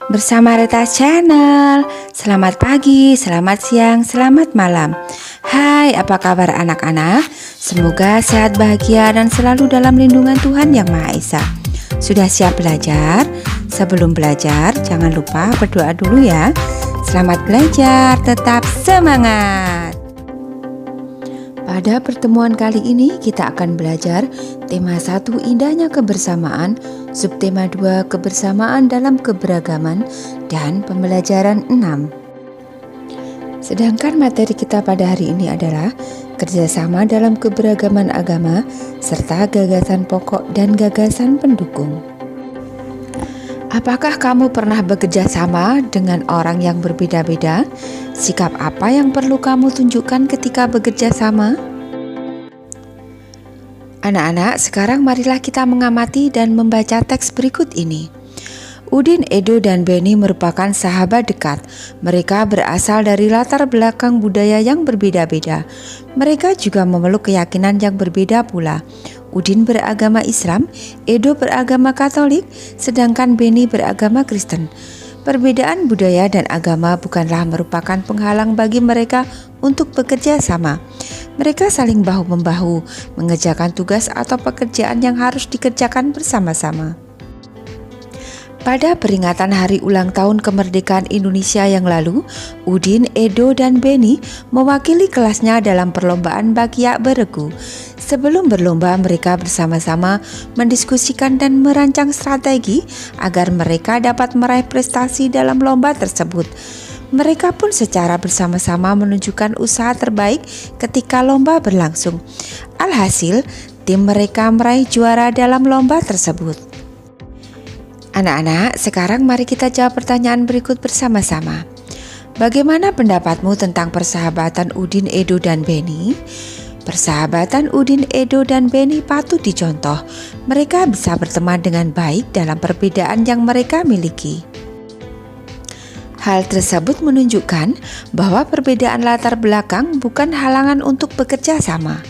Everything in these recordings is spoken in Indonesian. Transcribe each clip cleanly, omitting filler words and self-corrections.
bersama Reta Channel. Selamat pagi, selamat siang, selamat malam. Hai, apa kabar anak-anak? Semoga sehat, bahagia, dan selalu dalam lindungan Tuhan Yang Maha Esa. Sudah siap belajar? Sebelum belajar, jangan lupa berdoa dulu ya. Selamat belajar, tetap semangat. Pada pertemuan kali ini kita akan belajar tema 1 indahnya kebersamaan, subtema 2 kebersamaan dalam keberagaman, dan pembelajaran 6. Sedangkan materi kita pada hari ini adalah kerjasama dalam keberagaman agama serta gagasan pokok dan gagasan pendukung. Apakah kamu pernah bekerja sama dengan orang yang berbeda-beda? Sikap apa yang perlu kamu tunjukkan ketika bekerja sama? Anak-anak, sekarang marilah kita mengamati dan membaca teks berikut ini. Udin, Edo, dan Benny merupakan sahabat dekat. Mereka berasal dari latar belakang budaya yang berbeda-beda. Mereka juga memeluk keyakinan yang berbeda pula. Udin beragama Islam, Edo beragama Katolik, sedangkan Benny beragama Kristen. Perbedaan budaya dan agama bukanlah merupakan penghalang bagi mereka untuk bekerja sama. Mereka saling bahu-membahu mengerjakan tugas atau pekerjaan yang harus dikerjakan bersama-sama. Pada peringatan hari ulang tahun kemerdekaan Indonesia yang lalu, Udin, Edo, dan Benny mewakili kelasnya dalam perlombaan Bakyak Beregu. Sebelum berlomba, mereka bersama-sama mendiskusikan dan merancang strategi agar mereka dapat meraih prestasi dalam lomba tersebut. Mereka pun secara bersama-sama menunjukkan usaha terbaik ketika lomba berlangsung. Alhasil, tim mereka meraih juara dalam lomba tersebut. Anak-anak, sekarang mari kita jawab pertanyaan berikut bersama-sama. Bagaimana pendapatmu tentang persahabatan Udin, Edo, dan Benny? Persahabatan Udin, Edo, dan Benny patut dicontoh. Mereka bisa berteman dengan baik dalam perbedaan yang mereka miliki. Hal tersebut menunjukkan bahwa perbedaan latar belakang bukan halangan untuk bekerja sama.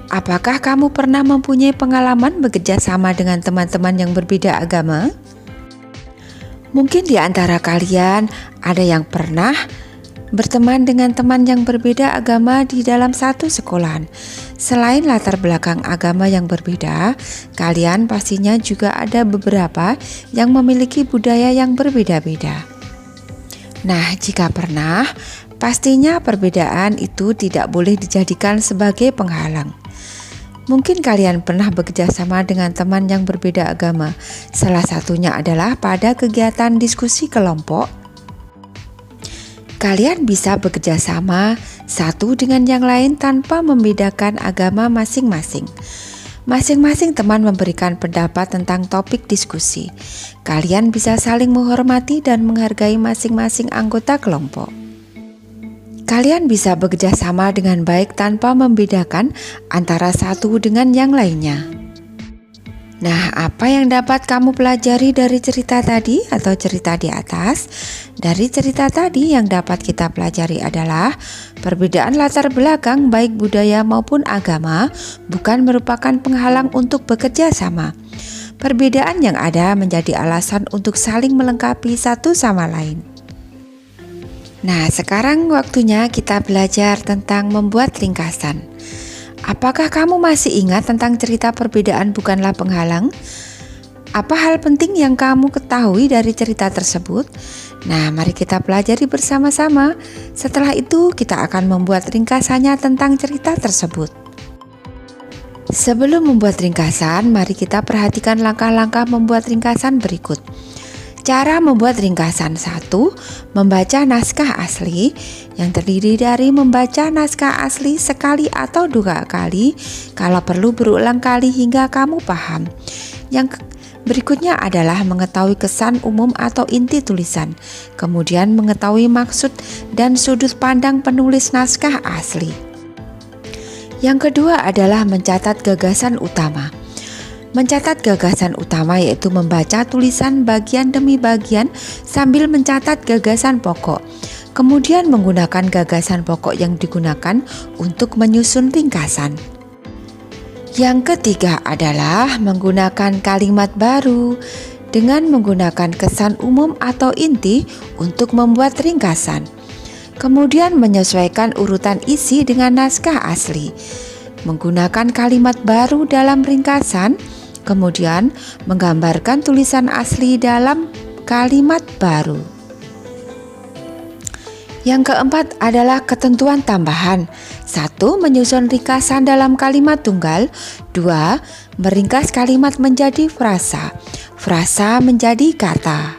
Apakah kamu pernah mempunyai pengalaman bekerja sama dengan teman-teman yang berbeda agama? Mungkin di antara kalian ada yang pernah berteman dengan teman yang berbeda agama di dalam satu sekolahan. Selain latar belakang agama yang berbeda, kalian pastinya juga ada beberapa yang memiliki budaya yang berbeda-beda. Nah, jika pernah, pastinya perbedaan itu tidak boleh dijadikan sebagai penghalang. Mungkin kalian pernah bekerja sama dengan teman yang berbeda agama. Salah satunya adalah pada kegiatan diskusi kelompok. Kalian bisa bekerja sama satu dengan yang lain tanpa membedakan agama masing-masing. Masing-masing teman memberikan pendapat tentang topik diskusi. Kalian bisa saling menghormati dan menghargai masing-masing anggota kelompok. Kalian bisa bekerja sama dengan baik tanpa membedakan antara satu dengan yang lainnya. Nah, apa yang dapat kamu pelajari dari cerita tadi atau cerita di atas? Dari cerita tadi yang dapat kita pelajari adalah perbedaan latar belakang baik budaya maupun agama bukan merupakan penghalang untuk bekerja sama. Perbedaan yang ada menjadi alasan untuk saling melengkapi satu sama lain. Nah, sekarang waktunya kita belajar tentang membuat ringkasan. Apakah kamu masih ingat tentang cerita perbedaan bukanlah penghalang? Apa hal penting yang kamu ketahui dari cerita tersebut? Nah, mari kita pelajari bersama-sama. Setelah itu, kita akan membuat ringkasannya tentang cerita tersebut. Sebelum membuat ringkasan, mari kita perhatikan langkah-langkah membuat ringkasan berikut. Cara membuat ringkasan 1. Membaca naskah asli yang terdiri dari membaca naskah asli sekali atau 2 kali, kalau perlu berulang kali hingga kamu paham. Yang berikutnya adalah mengetahui kesan umum atau inti tulisan, kemudian mengetahui maksud dan sudut pandang penulis naskah asli. Yang kedua adalah mencatat gagasan utama. Mencatat gagasan utama yaitu membaca tulisan bagian demi bagian sambil mencatat gagasan pokok. Kemudian menggunakan gagasan pokok yang digunakan untuk menyusun ringkasan. Yang ketiga adalah menggunakan kalimat baru. dengan menggunakan kesan umum atau inti untuk membuat ringkasan. Kemudian menyesuaikan urutan isi dengan naskah asli. Menggunakan kalimat baru dalam ringkasan, kemudian menggambarkan tulisan asli dalam kalimat baru. Yang keempat adalah ketentuan tambahan. 1. Menyusun ringkasan dalam kalimat tunggal. 2. Meringkas kalimat menjadi frasa. Frasa menjadi kata.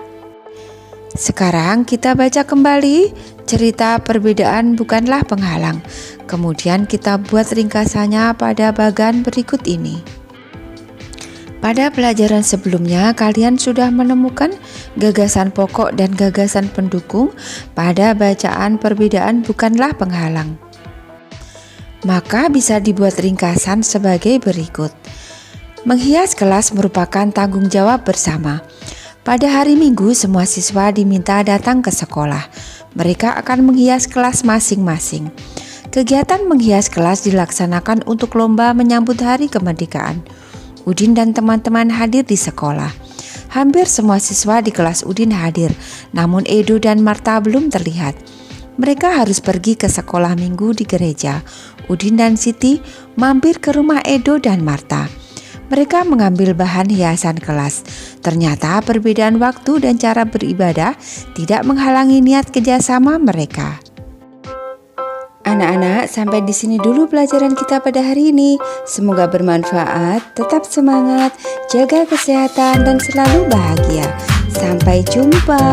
Sekarang kita baca kembali cerita Perbedaan Bukanlah Penghalang. Kemudian kita buat ringkasannya pada bagan berikut ini. Pada pelajaran sebelumnya, kalian sudah menemukan gagasan pokok dan gagasan pendukung pada bacaan Perbedaan Bukanlah Penghalang. Maka bisa dibuat ringkasan sebagai berikut. Menghias kelas merupakan tanggung jawab bersama. Pada hari Minggu, semua siswa diminta datang ke sekolah. Mereka akan menghias kelas masing-masing. Kegiatan menghias kelas dilaksanakan untuk lomba menyambut Hari Kemerdekaan. Udin dan teman-teman hadir di sekolah. Hampir semua siswa di kelas Udin hadir, namun Edo dan Marta belum terlihat. Mereka harus pergi ke sekolah minggu di gereja. Udin dan Siti mampir ke rumah Edo dan Marta. Mereka mengambil bahan hiasan kelas. Ternyata perbedaan waktu dan cara beribadah tidak menghalangi niat kerjasama mereka. Anak-anak, sampai di sini dulu pelajaran kita pada hari ini. Semoga bermanfaat, tetap semangat, jaga kesehatan, dan selalu bahagia. Sampai jumpa.